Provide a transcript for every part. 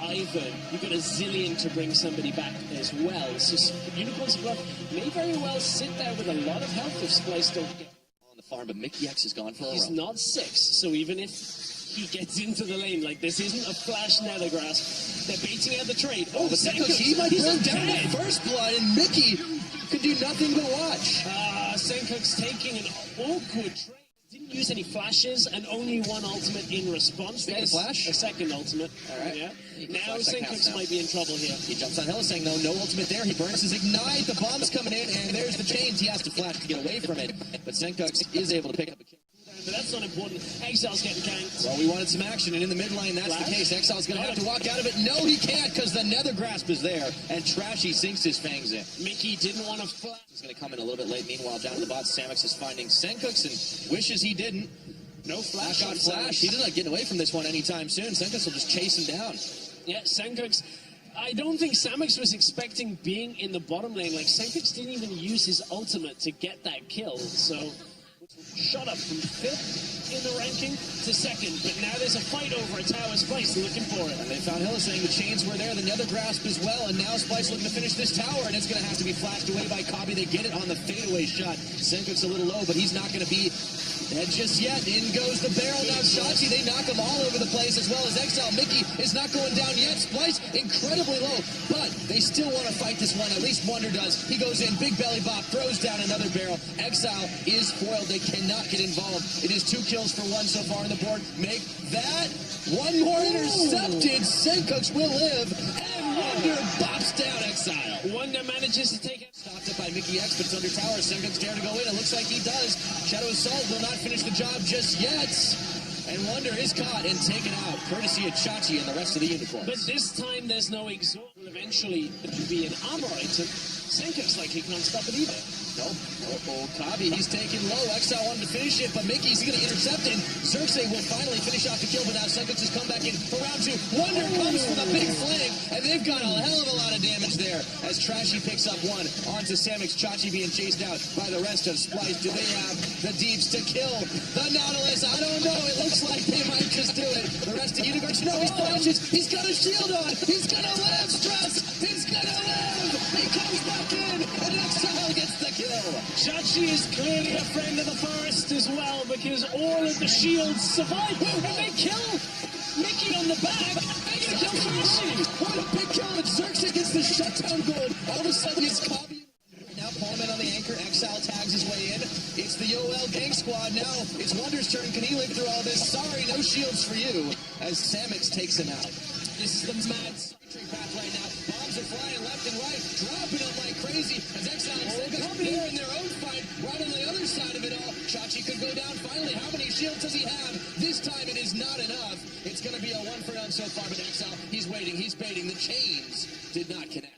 either. You've got a zillion to bring somebody back as well. So Unicorn's Bluff may very well sit there with a lot of health if Splyce don't get on the farm, but 𝐸𝐸𝐸𝐸 has gone for a He's run. not 6, so even if he gets into the lane, like, this isn't a flash nethergrass. They're baiting out the trade. Oh, but he might go down at first blood, and Mickey could do nothing but watch. 𝐸𝐿𝐼𝐸𝐸's taking an awkward trade. Didn't use any flashes and only one ultimate in response. There's a flash? A second ultimate. All right. Yeah. Now 𝐸𝐿𝐼𝐸𝐸 might be in trouble here. He jumps on 𝐿CS saying, no ultimate there. He burns his ignite. The bomb's coming in, and there's the chains. He has to flash to get away from it. But 𝐸𝐿𝐼𝐸𝐸 is able to pick up a kill. But that's not important. 𝐸𝐿𝐼𝐸𝐸's getting ganked. Well, we wanted some action, and in the mid lane, that's the case. 𝐸𝐿𝐼𝐸𝐸's going to have to walk out of it. No, he can't, because the nether grasp is there, and Trashy sinks his fangs in. Mickey didn't want to flash. He's going to come in a little bit late. Meanwhile, down the bot, 𝐸𝐿𝐼𝐸𝐸's is finding 𝐸𝐸𝐼𝐸𝐸 and wishes he didn't. No flash on flash. He's not getting away from this one anytime soon. 𝐸𝐸𝐼𝐸𝐸 will just chase him down. Yeah, 𝐸𝐸𝐼𝐸𝐸. I don't think 𝐸𝐸𝐸𝐸 was expecting being in the bottom lane. Like, 𝐸𝐸𝐸𝐸 didn't even use his ultimate to get that kill. So, shot up from 5th in the ranking to 2nd. But now there's a fight over a tower. Splyce looking for it. And they found 𝐿CS saying the chains were there, the nether grasp as well. And now Splyce looking to finish this tower. And it's going to have to be flashed away by 𝐸𝐝𝐝. They get it on the fadeaway shot. 𝐸𝐸𝐼𝐸𝐸's a little low, but he's not going to be dead just yet. In goes the barrel. Now 𝐸𝐿𝐼𝐸𝐸, they knock him all over the place, as well as 𝐸Xile. Mickey is not going down yet. Splyce incredibly low, but they still want to fight this one. At least Wunder does. He goes in, big belly bop, throws down another barrel. 𝐸Xile is foiled. They cannot get involved. It is 2 kills for 1 so far on the board. Make that one more intercepted. 𝐸𝐸𝐼𝐸𝐸 will live, and Wunder bops down 𝐸Xile. Wunder manages to take it. Stopped up by 𝐸𝐸𝐸𝐸, but it's under tower. 𝐸𝐸𝐸𝐸's dare to go in. It looks like he does. Shadow Assault will not finish the job just yet. And Wunder is caught and taken out, courtesy of 𝐠𝐲𝐝 and the rest of the unicorns. But this time there's no exhaust. Eventually it will be an armor item. 𝐸𝐸𝐸𝐸's like he can't stop it either. Nope. 𝐸𝐝𝐝, he's taken low. 𝐸Xile wanted to finish it, but Mickey's going to intercept it. 𝐒𝐥 will finally finish off the kill, but now 𝐸𝐸𝐸𝐸 has come back in for round 2. Wunder comes for the big flank, and they've got a hell of a lot of damage there as Trashy picks up 1 onto 𝐸𝐸𝐸𝐸. 𝐠𝐲𝐝 being chased out by the rest of Splyce. Do they have the deeps to kill the Nautilus? I don't know. It looks like they might just do it. The rest of Unicorns, no, he flashes. He's got a shield on. He's going to live, Stress. He's going to live. He comes back in, and 𝐸Xile gets the kill. 𝐠𝐲𝐝 is clearly a friend of the forest as well, because all of the shields survive. And they kill Mickey on the back. They're going to kill Trashy. What a big kill. And 𝐸𝐸𝐸 gets the shutdown gold. All of a sudden, it's 𝐸𝐝𝐝. Now Pullman on the anchor. 𝐸Xile tags his way in. It's the UOL gang squad. Now it's Wunder's turn. Can he live through all this? Sorry, no shields for you. As 𝐸𝐸𝐸𝐸 takes him out. This is the mad victory path right now. Bombs are flying left and right, dropping them like crazy. As 𝐸Xile and 𝐸𝐸𝐸𝐸 there in their own fight, right on the other side of it all. 𝐠𝐲𝐝 could go down finally. How many shields does he have? This time it is not enough. It's going to be a 1 for none so far, but 𝐸Xile, he's waiting, he's baiting. The chains did not connect.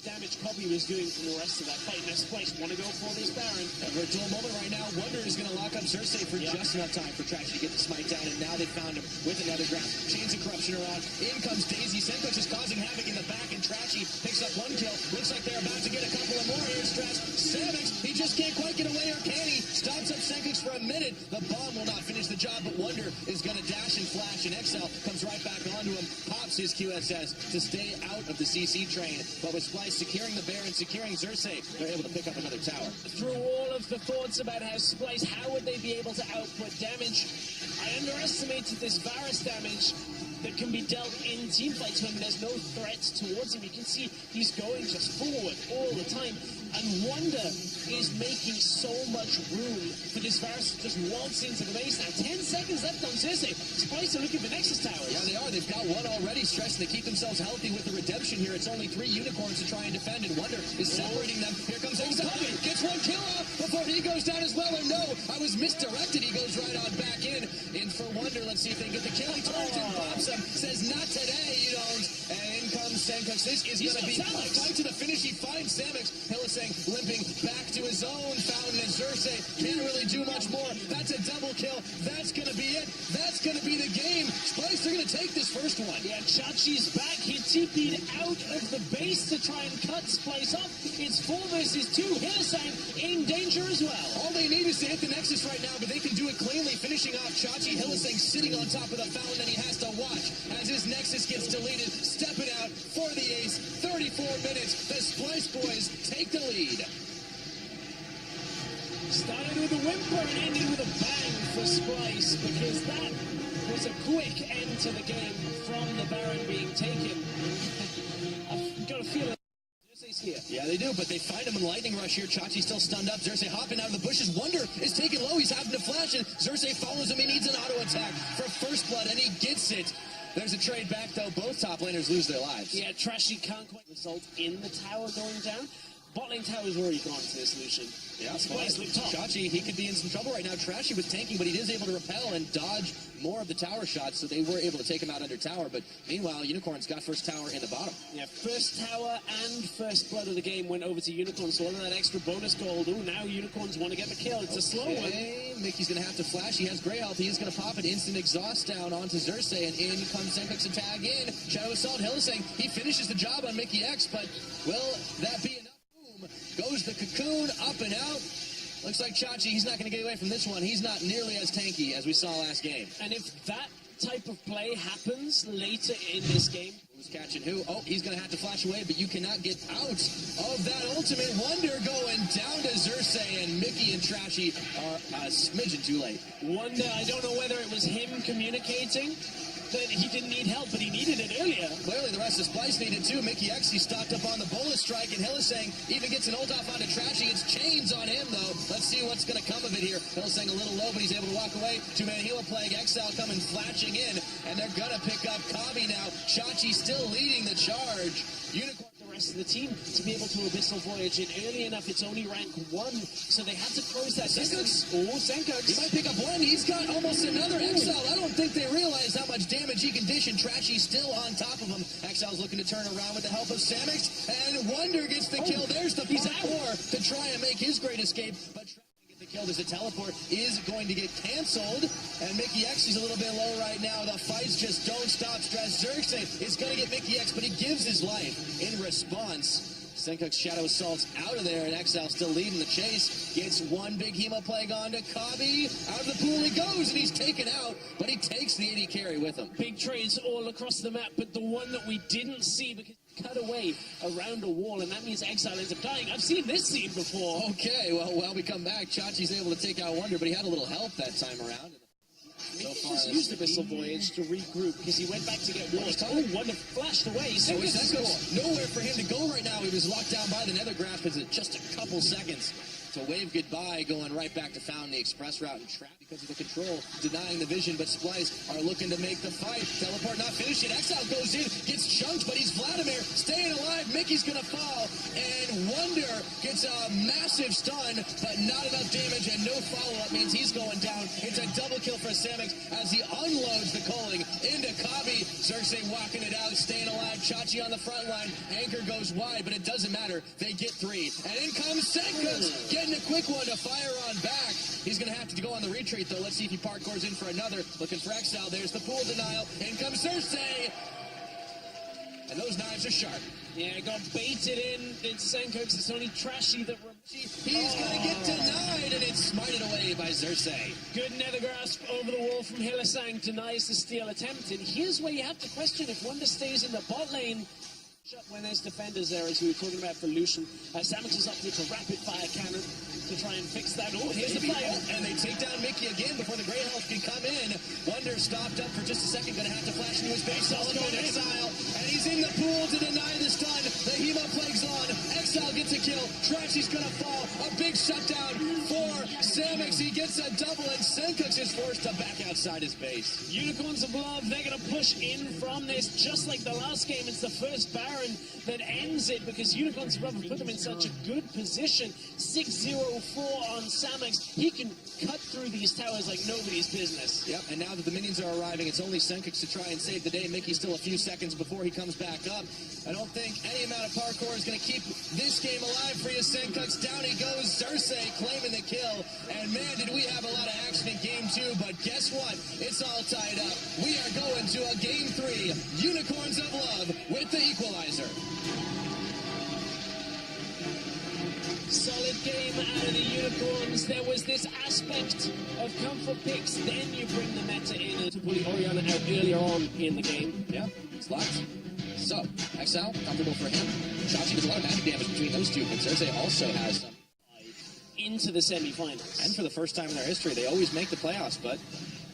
Damage 𝐸𝐝𝐝 was doing from the rest of that fight. Now Splyce want to go for this Baron. We're to a moment right now. Wunder is going to lock up 𝐸𝐸𝐸𝐸 for just enough time for Trashy to get the smite down, and now they found him with another grab. Chains of corruption around. In comes 𝐷ayZ. 𝐸𝐸𝐸𝐸 is causing havoc in the back, and Trashy picks up 1 kill. Looks like they're about to get a couple of more here. 𝐸𝐸𝐸𝐸, he just can't quite get away, or can he? Stops up 𝐸𝐸𝐸𝐸 for a minute. The bomb will not finish the job, but Wunder is going to dash and flash, and 𝐸Xile comes right back onto him, pops his QSS to stay out of the CC train. But with Splyce securing the Baron, securing 𝐸𝐸𝐸𝐸, they're able to pick up another tower. Through all of the thoughts about how Splyce, how would they be able to output damage? I underestimated this Varus damage that can be dealt in teamfights when there's no threat towards him. You can see he's going just forward all the time. And Wunder is making so much room for this Varus to just waltz into the base now. 10 seconds left on 𝐸𝐸𝐸𝐸. Splyce are looking for Nexus towers. Yeah, they are. They've got 1 already. Stressing to keep themselves healthy with the redemption here. It's only 3 unicorns to try and defend, and Wunder is separating them. Here comes 𝐸𝐸𝐸𝐸. Gets 1 kill off before he goes down as well. Or no, I was misdirected. He goes right on back in. In for Wunder. Let's see if they can get the kill. He turns and pops him. Says, not today, you don't. And in comes 𝐸𝐸𝐸𝐸. This is going to be a fight to the finish. He finds 𝐸𝐸𝐸𝐸𝐸 limping back to his own fountain, and 𝐸𝐸𝐸𝐸 can't really do much more. That's a double kill. That's going to be it. That's going to be the game. Splyce, they're going to take this first one. Yeah, 𝐠𝐲𝐝's back. He TP'd out of the base to try and cut Splyce off. It's 4 versus 2. 𝐒𝐿CE in danger as well. All they need is to hit the Nexus right now, but they can do it cleanly, finishing off 𝐤𝐻𝐻𝐿 sitting on top of the fountain, and he has to watch as his Nexus gets deleted. Stepping out for the ace. 34 minutes. The Splyce boys take the lead. Started with a whimper and ended with a bang for Splyce, because that was a quick end to the game from the Baron being taken. I've got a feeling 𝐤𝐻𝐻𝐿's here. Yeah, they do, but they find him in lightning rush here. 𝐤𝐻𝐻𝐿 still stunned up. 𝐤𝐻𝐻𝐿 hopping out of the bushes. Wonder is taken low. He's having to flash, and 𝐤𝐻𝐻𝐿 follows him. He needs an auto attack for first blood, and he gets it. There's a trade back, though. Both top laners lose their lives. Yeah, 𝐤𝐻𝐻𝐿 can't quite result in the tower going down. Bot lane tower's already gone to this Lucian. Yeah, Splyce looked top. 𝐤𝐻𝐻𝐿, he could be in some trouble right now. 𝐤𝐻𝐻𝐿 was tanking, but he is able to repel and dodge more of the tower shots, so they were able to take him out under tower. But meanwhile, 𝐿CR's got first tower in the bottom. Yeah, first tower and first blood of the game went over to 𝐿CR, so all of that extra bonus gold. Ooh, now 𝐿CR's want to get the kill. It's a slow one. Mickey's going to have to flash. He has gray health. He is going to pop an instant exhaust down onto 𝐤𝐻𝐻𝐿, and in comes 𝐿CR's to tag in. Shadow Assault, 𝐿CR, he finishes the job on 𝐿CR, but will that be enough? Goes the cocoon up and out. Looks like 𝐤𝐻𝐻𝐿, he's not going to get away from this one. He's not nearly as tanky as we saw last game. And if that type of play happens later in this game, who's catching who? Oh, he's going to have to flash away, but you cannot get out of that ultimate. Wonder going down to 𝐤𝐻𝐻𝐿, and Mickey and 𝐤𝐻𝐻𝐿 are a smidgen too late. Wonder, I don't know whether it was him communicating that he didn't need help, but he needed it earlier. Clearly the rest of Splyce needed too. �Mickey𝐻, he stocked up on the bullet strike, and 𝐿CR even gets an ult off onto 𝐤𝐻𝐻𝐿. It's chains on him though. Let's see what's going to come of it here. 𝐿CR a little low, but he's able to walk away. 2-man heal plague. 𝐿CR coming flashing in, and they're going to pick up 𝐸 now. 𝐤𝐻𝐻 still leading the charge. 𝐿CR The rest of the team to be able to Abyssal Voyage in early enough. It's only rank 1, so they had to close that distance. Oh, 𝐿CR. He might pick up one. He's got almost another 𝐿CR. I don't think they realize how much damage he can dish, and 𝐤𝐻𝐻 still on top of him. 𝐿CR's looking to turn around with the help of 𝐠aMX, and Wonder gets the kill. There's the parkour to try and make his great escape, but trying to get the kill. There's a teleport is going to get canceled, and �Mickey𝐻 is a little bit low right now. The fights just don't stop. 𝐤𝐻𝐻 is going to get �Mickey𝐻, but he gives his life in response. 𝐿CR's Shadow Assault's out of there, and 𝐿CR still leading the chase. Gets one big Hemo Plague onto 𝐸. Out of the pool he goes, and he's taken out, but he takes the AD carry with him. Big trades all across the map, but the one that we didn't see because he cut away around a wall, and that means 𝐿CR ends up dying. I've seen this scene before. Okay, well, we come back. 𝐤𝐻𝐻's able to take out Wonder, but he had a little help that time around. So far, just used Abyssal Voyage to regroup because he went back to get Wars. Oh, Wonder flashed away. So nowhere for him to go right now. He was locked down by the Nether Grasp in just a couple seconds. So wave goodbye, going right back to Fountain, the express route, and trap because of the control, denying the vision, but Splyce are looking to make the fight. Teleport not finished yet. 𝐿CR goes in, gets chunked, but he's Vladimir staying alive. Mickey's gonna fall, and Wonder gets a massive stun, but not enough damage, and no follow-up means he's going down. It's a double kill for 𝐠aMX as he unloads the calling into 𝐸. 𝐤𝐻𝐻 walking it out, staying alive. 𝐤𝐻𝐻 on the front line. Anchor goes wide, but it doesn't matter. They get 3. And in comes 𝐿CR, getting a quick one to fire on back. He's going to have to go on the retreat, though. Let's see if he parkours in for another. Looking for 𝐿CR. There's the pool denial. In comes 𝐤𝐻𝐻. And those knives are sharp. Yeah, got baited in into 𝐿CR. It's only 𝐤𝐻𝐻 that he's going to get denied, and it's smited away by 𝐤𝐻𝐻. Good Nether Grasp over the wall from 𝐿CR, denies the steal attempt. And here's where you have to question if Wonder stays in the bot lane. When there's defenders there, as we were talking about for 𝐿CR. 𝐠aMX is up to a rapid fire cannon to try and fix that. Oh, here's the fire. And they take down Mickey again before the Grey Health can come in. Wonder stopped up for just a second, going to have to flash into his base. 𝐿CR, and he's in the pool to deny the stun. The Hemo Plague's on. 𝐿CR gets a kill. 𝐤𝐻𝐻's going to fall. A big shutdown for �aMX. He gets a double, and 𝐒_𝐞 is forced to back outside his base. Unicorns of Love, they're going to push in from this, just like the last game. It's the first Baron that ends it because Unicorns of Love have put them in such a good position. 6-0-4 on �aMX. He can cut through these towers like nobody's business. Yep, and now that the minions are arriving, it's only 𝐒_𝐞 to try and save the day. Mickey's still a few seconds before he comes back up. I don't think any amount of parkour is going to keep this game alive for you, 𝐒_𝐞. Down he goes. 𝐤𝐻𝐻 claiming the kill. And man, did we have a lot of action in game 2, but guess what? It's all tied up. We are going to a game 3, Unicorns of Love with the equalizer. Solid game out of the Unicorns. There was this aspect of comfort picks, then you bring the meta in to pull Orianna out earlier on in the game. Yeah, it's locked. So, 𝐤𝐴, comfortable for him. 𝐤𝐴, there's a lot of magic damage between those two, but 𝐠𝐫𝐵 also has some. Into the semifinals. And for the first time in their history, they always make the playoffs, but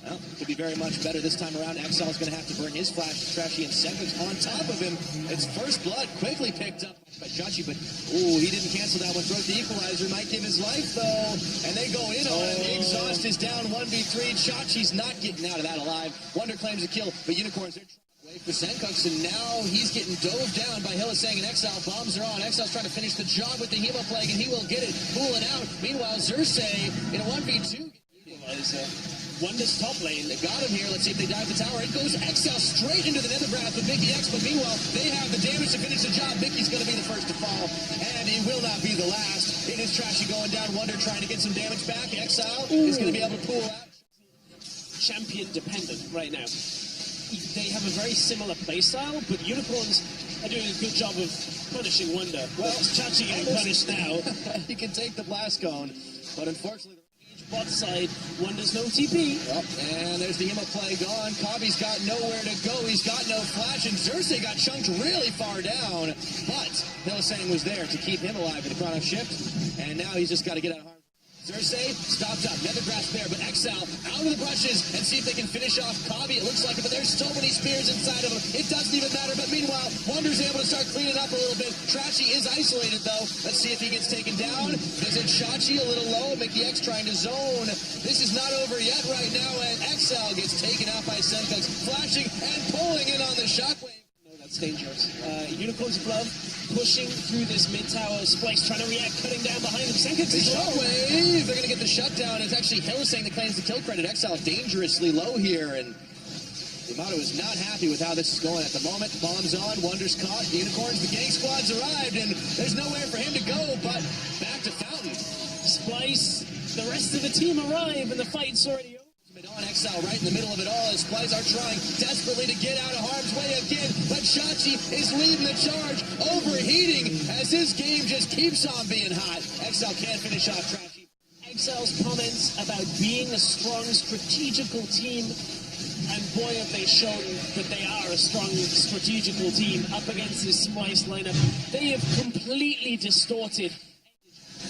well, could be very much better this time around. 𝐤𝐴 is going to have to burn his flash to 𝐿CS and 𝐸𝐵𝐵 on top of him. It's first blood, quickly picked up by 𝐤𝐴, but ooh, he didn't cancel that one. Throws the equalizer, might give his life though, and they go in on him. 𝐸𝐴 is down 1v3. 𝐤𝐴's not getting out of that alive. Wonder claims a kill, but Unicorns are for 𝐿CS, and now he's getting dove down by 𝐿CS and 𝐸𝐴. Bombs are on. 𝐸�A's trying to finish the job with the 𝐒𝐵𝐵, and he will get it. Pulling out. Meanwhile, 𝐸𝐴 in a 1v2. Wonder's top lane. They got him here. Let's see if they dive the tower. It goes 𝐸𝐴 straight into the nether graph of 𝐒𝐵𝐵, but meanwhile, they have the damage to finish the job. 𝐒𝐵𝐵's going to be the first to fall, and he will not be the last. It is 𝐿CS going down. Wonder trying to get some damage back. 𝐸𝐴 is going to be able to pull out. Champion dependent right now. They have a very similar playstyle, but Unicorns are doing a good job of punishing Wonder. Well, 𝐤𝐴 getting punished now. He can take the blast cone, but unfortunately, bot side, Wonder's no TP. Yep, and there's the 𝐒𝐵𝐵 gone. 𝐺𝐵's got nowhere to go. He's got no flash, and 𝐸𝐴 got chunked really far down. But 𝐿CS was there to keep him alive with the Chrono Shift, and now he's just got to get out of harm. 𝐸𝐴 stopped up, nether grasp there, but 𝐸𝐴 out of the brushes and see if they can finish off 𝐺𝐵. It looks like it, but there's so many spears inside of him. It doesn't even matter, but meanwhile, Wonder's able to start cleaning up a little bit. 𝐤𝐴 is isolated, though. Let's see if he gets taken down. Visit 𝐤𝐴 a little low. 𝐒𝐵𝐵 trying to zone. This is not over yet right now, and 𝐸𝐴 gets taken out by 𝐸𝐿CS, flashing and pulling in on the shockwave. No, that's dangerous. Unicorns of Love pushing through this mid tower. Splyce trying to react, cutting down behind him. 𝐸𝐴 is shockwave. They're going to get the shutdown. It's actually 𝐿CS that claims the kill credit. 𝐸𝐴 dangerously low here, and 𝐒𝐵𝐵 is not happy with how this is going at the moment. Bombs on, Wonder's caught. The Unicorns, the gang squad's arrived, and there's nowhere for him to go but back to Fountain. Splyce, the rest of the team arrive, and the fight's already over. On 𝐿CS right in the middle of it all, as Splyce are trying desperately to get out of harm's way again, but 𝐤𝐴 is leading the charge, overheating as his game just keeps on being hot. 𝐿CS can't finish off 𝐤𝐴. 𝐿CS's comments about being a strong strategical team, and boy have they shown that they are a strong strategical team up against this Splyce lineup. They have completely distorted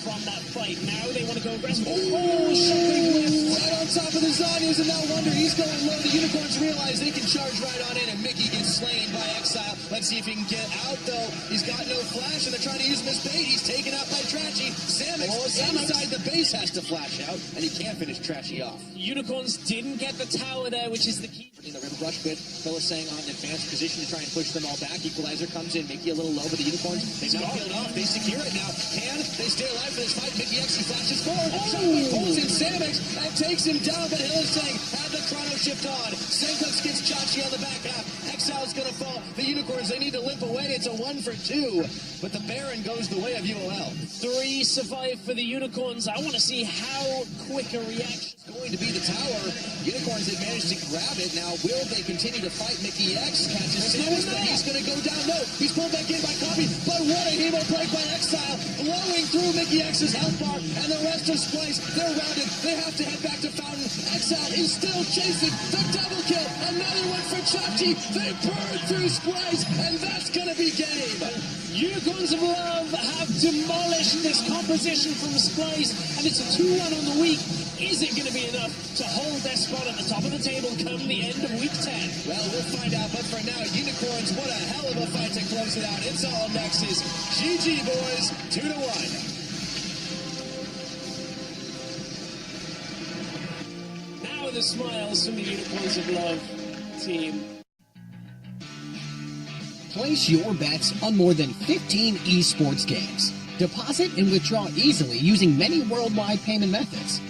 from that fight. Now they want to go aggressive. Oh, shockwave whip right on top of the Zhonya's, and now Wonder, he's going low. The Unicorns realize they can charge right on in, and 𝐒𝐵𝐵 gets slain by 𝐸𝐴. Let's see if he can get out, though. He's got no flash, and they're trying to use him as bait. He's taken out by 𝐤𝐴. 𝐤𝐴 inside the base has to flash out, and he can't finish 𝐤𝐴 off. Unicorns didn't get the tower there, which is the key. In the river brush pit, 𝐿CS on an advanced position to try and push them all back. Equalizer comes in, 𝐒𝐵𝐵 a little low, but the Unicorns, they've not peeled off. They secure it now. Can they stay alive for this fight? 𝐒𝐵𝐵 he flashes forward. Shockwave pulls in 𝐠𝐝 and takes him down, but 𝐿CS had the Chrono Shift on. 𝐠𝐝 gets 𝐤𝐴 on the back half. 𝐸𝐴's going to fall. The Unicorns, they need to limp away. It's a 1-for-2, but the Baron goes the way of UOL. 3 survive for the Unicorns. I want to see how quick a reaction. It's going to be the tower. Unicorns have managed to grab it. Now, will they continue to fight? 𝐒𝐵𝐵 catches 𝐠𝐝, but he's going to go down. No, he's pulled back in by 𝐺𝐵𝐵, but what a hemo break by 𝐸𝐴, blowing through 𝐒𝐵𝐵's health bar, and the rest of Splyce, they're rounded. They have to head back to Fountain. 𝐸𝐴 is still chasing the double kill. Another one for 𝐤𝐴. They burn through Splyce, and that's going to be game. Unicorns of Love have demolished this composition from Splyce, and it's a 2-1 on the week. Is it going to be enough to hold their spot at the top of the table come the end of week 10? Well, we'll find out, but for now, Unicorns, what a hell of a fight to close it out. It's all next is GG, boys, 2-1. The smiles from the Unicorns of Love team. Place your bets on more than 15 esports games. Deposit and withdraw easily using many worldwide payment methods.